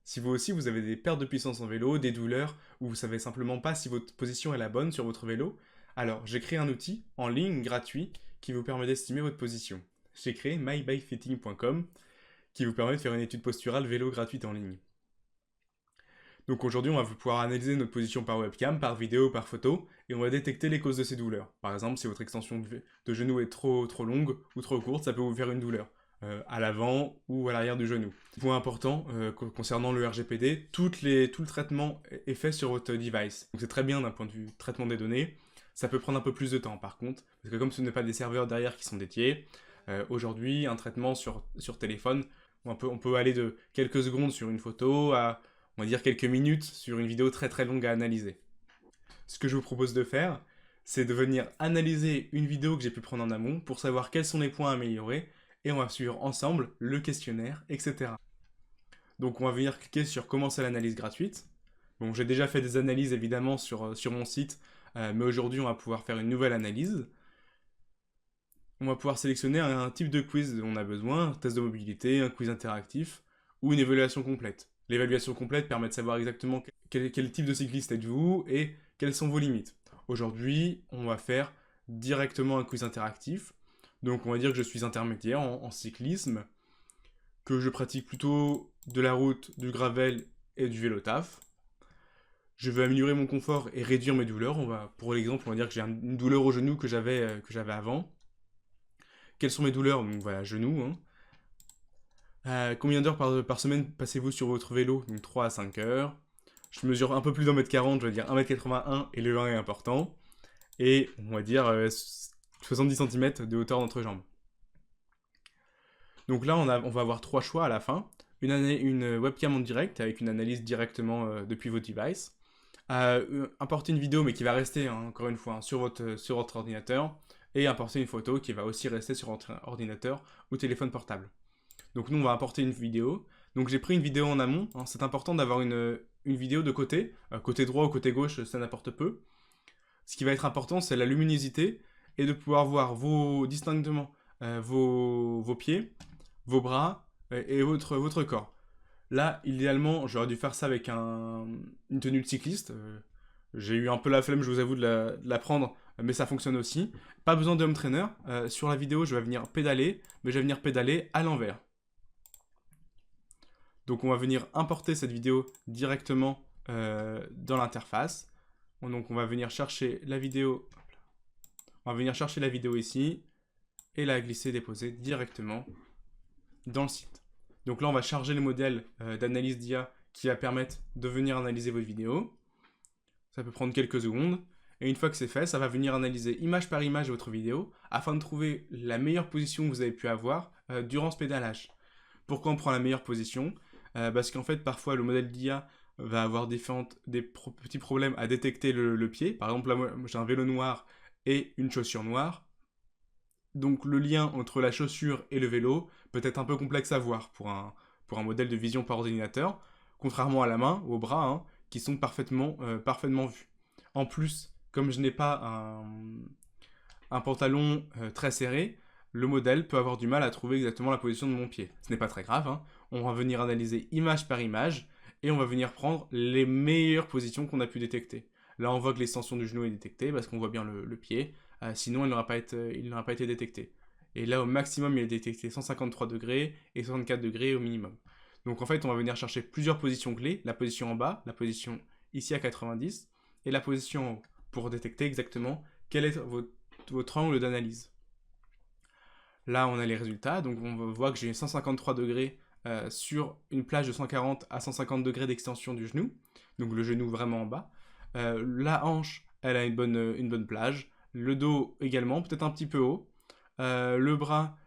Si vous aussi vous avez des pertes de puissance en vélo, des douleurs, ou vous savez simplement pas si votre position est la bonne sur votre vélo, alors j'ai créé un outil en ligne gratuit qui vous permet d'estimer votre position. J'ai créé mybikefitting.com qui vous permet de faire une étude posturale vélo gratuite en ligne. Donc aujourd'hui, on va pouvoir analyser notre position par webcam, par vidéo, par photo, et on va détecter les causes de ces douleurs. Par exemple, si votre extension de genou est trop longue ou trop courte, ça peut vous faire une douleur. À l'avant ou à l'arrière du genou. Point important concernant le RGPD, tout le traitement est fait sur votre device. Donc c'est très bien d'un point de vue traitement des données. Ça peut prendre un peu plus de temps par contre, parce que comme ce n'est pas des serveurs derrière qui sont dédiés, aujourd'hui un traitement sur téléphone, on peut aller de quelques secondes sur une photo à on va dire quelques minutes sur une vidéo très longue à analyser. Ce que je vous propose de faire, c'est de venir analyser une vidéo que j'ai pu prendre en amont pour savoir quels sont les points à améliorer et on va suivre ensemble le questionnaire, etc. Donc on va venir cliquer sur commencer l'analyse gratuite. Bon, j'ai déjà fait des analyses évidemment sur mon site, mais aujourd'hui on va pouvoir faire une nouvelle analyse. On va pouvoir sélectionner un type de quiz dont on a besoin, un test de mobilité, un quiz interactif ou une évaluation complète. L'évaluation complète permet de savoir exactement quel type de cycliste êtes-vous et quelles sont vos limites. Aujourd'hui, on va faire directement un quiz interactif. Donc on va dire que je suis intermédiaire en cyclisme, que je pratique plutôt de la route, du gravel et du vélo taf. Je veux améliorer mon confort et réduire mes douleurs. Pour l'exemple, on va dire que j'ai une douleur au genou que j'avais avant. Quelles sont mes douleurs? Donc voilà, genou. Hein. Combien d'heures par semaine passez-vous sur votre vélo? Donc 3 à 5 heures. Je mesure un peu plus d'1m40, je vais dire 1m81 et le 1 est important. Et on va dire 70 cm de hauteur d'entrejambe. Donc là, on va avoir trois choix à la fin. Une webcam en direct avec une analyse directement depuis vos devices. Importer une vidéo mais qui va rester, hein, encore une fois, hein, sur votre ordinateur. Et importer une photo qui va aussi rester sur votre ordinateur ou téléphone portable. Donc nous, on va importer une vidéo. Donc j'ai pris une vidéo en amont. Hein. C'est important d'avoir une vidéo de côté. Côté droit ou côté gauche, ça n'importe peu. Ce qui va être important, c'est la luminosité et de pouvoir voir distinctement vos pieds, vos bras et votre corps. Là, idéalement, j'aurais dû faire ça avec une tenue de cycliste. J'ai eu un peu la flemme, je vous avoue, de la prendre, mais ça fonctionne aussi. Pas besoin de home trainer. Sur la vidéo, je vais venir pédaler, mais je vais venir pédaler à l'envers. Donc on va venir importer cette vidéo directement dans l'interface. Donc on va venir chercher la vidéo. On va venir chercher la vidéo ici et la glisser, déposer directement dans le site. Donc là on va charger le modèle d'analyse d'IA qui va permettre de venir analyser votre vidéo. Ça peut prendre quelques secondes. Et une fois que c'est fait, ça va venir analyser image par image votre vidéo afin de trouver la meilleure position que vous avez pu avoir durant ce pédalage. Pourquoi on prend la meilleure position? Parce qu'en fait, parfois, le modèle d'IA va avoir des petits problèmes à détecter le pied. Par exemple, là, moi, j'ai un vélo noir et une chaussure noire. Donc, le lien entre la chaussure et le vélo peut être un peu complexe à voir pour un modèle de vision par ordinateur, contrairement à la main ou au bras, hein, qui sont parfaitement vus. En plus, comme je n'ai pas un pantalon très serré, le modèle peut avoir du mal à trouver exactement la position de mon pied. Ce n'est pas très grave, hein. On va venir analyser image par image et on va venir prendre les meilleures positions qu'on a pu détecter. Là, on voit que l'extension du genou est détectée parce qu'on voit bien le pied, sinon il n'aura pas été détecté. Et là, au maximum, il est détecté 153 degrés et 64 degrés au minimum. Donc en fait, on va venir chercher plusieurs positions clés, la position en bas, la position ici à 90 et la position en haut, pour détecter exactement quel est votre angle d'analyse. Là, on a les résultats. Donc, on voit que j'ai 153 degrés sur une plage de 140 à 150 degrés d'extension du genou. Donc, le genou vraiment en bas. La hanche, elle a une bonne plage. Le dos également, peut-être un petit peu haut. Le bras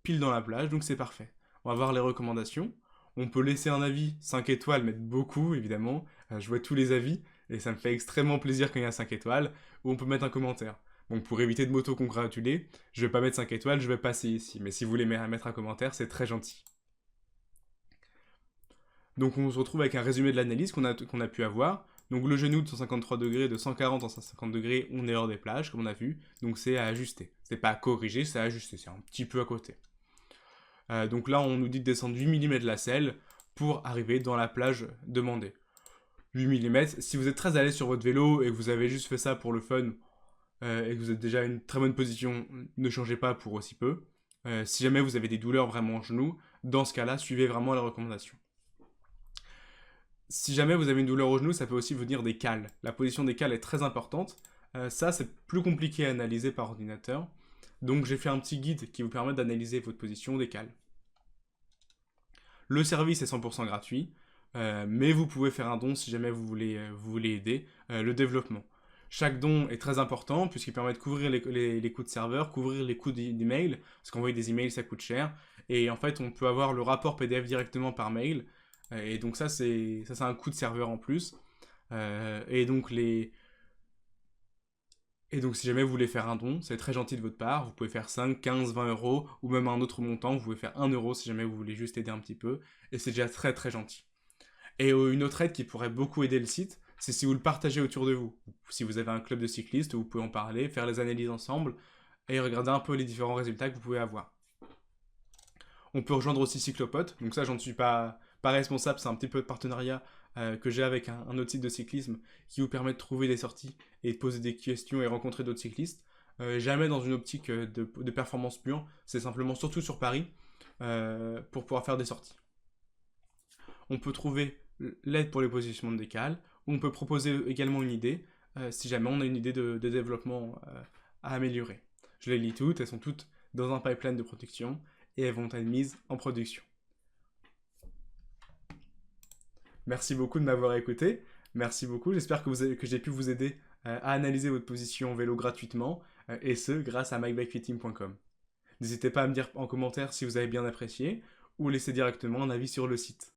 pile dans la plage, donc c'est parfait. On va voir les recommandations. On peut laisser un avis, 5 étoiles, mettre beaucoup évidemment. Je vois tous les avis et ça me fait extrêmement plaisir quand il y a 5 étoiles. Ou on peut mettre un commentaire. Donc pour éviter de m'auto-congratuler, je vais pas mettre 5 étoiles, je vais passer ici. Mais si vous voulez mettre un commentaire, c'est très gentil. Donc on se retrouve avec un résumé de l'analyse qu'on a pu avoir. Donc le genou de 153 degrés, de 140 à 150 degrés, on est hors des plages, comme on a vu. Donc c'est à ajuster. C'est pas à corriger, c'est à ajuster. C'est un petit peu à côté. Donc là, on nous dit de descendre 8 mm de la selle. pour arriver dans la plage demandée. 8 mm, si vous êtes très à l'aise sur votre vélo et que vous avez juste fait ça pour le fun et que vous êtes déjà à une très bonne position, ne changez pas pour aussi peu. Si jamais vous avez des douleurs vraiment au genou, dans ce cas-là, suivez vraiment la recommandation. Si jamais vous avez une douleur au genou, ça peut aussi venir des cales. La position des cales est très importante. Ça, c'est plus compliqué à analyser par ordinateur. Donc j'ai fait un petit guide qui vous permet d'analyser votre position des cales. Le service est 100% gratuit, mais vous pouvez faire un don si jamais vous voulez aider le développement. Chaque don est très important puisqu'il permet de couvrir les coûts de serveur, couvrir les coûts d'email, parce qu'envoyer des emails ça coûte cher. Et en fait, on peut avoir le rapport PDF directement par mail. Et donc ça, c'est un coût de serveur en plus. Et donc si jamais vous voulez faire un don, c'est très gentil de votre part. Vous pouvez faire 5, 15, 20 euros ou même un autre montant. Vous pouvez faire 1 euro si jamais vous voulez juste aider un petit peu. Et c'est déjà très très gentil. Et une autre aide qui pourrait beaucoup aider le site, c'est si vous le partagez autour de vous. Si vous avez un club de cyclistes, vous pouvez en parler, faire les analyses ensemble et regarder un peu les différents résultats que vous pouvez avoir. On peut rejoindre aussi Cyclopote, donc ça j'en suis pas responsable, c'est un petit peu de partenariat que j'ai avec un autre site de cyclisme qui vous permet de trouver des sorties et de poser des questions et rencontrer d'autres cyclistes. Jamais dans une optique de performance pure, c'est simplement surtout sur Paris pour pouvoir faire des sorties. On peut trouver l'aide pour les positionnements de décale, ou on peut proposer également une idée si jamais on a une idée de développement à améliorer. Je les lis toutes, elles sont toutes dans un pipeline de production et elles vont être mises en production. Merci beaucoup de m'avoir écouté. Merci beaucoup. J'espère que j'ai pu vous aider à analyser votre position en vélo gratuitement, et ce, grâce à mybikefitting.com. N'hésitez pas à me dire en commentaire si vous avez bien apprécié, ou laissez directement un avis sur le site.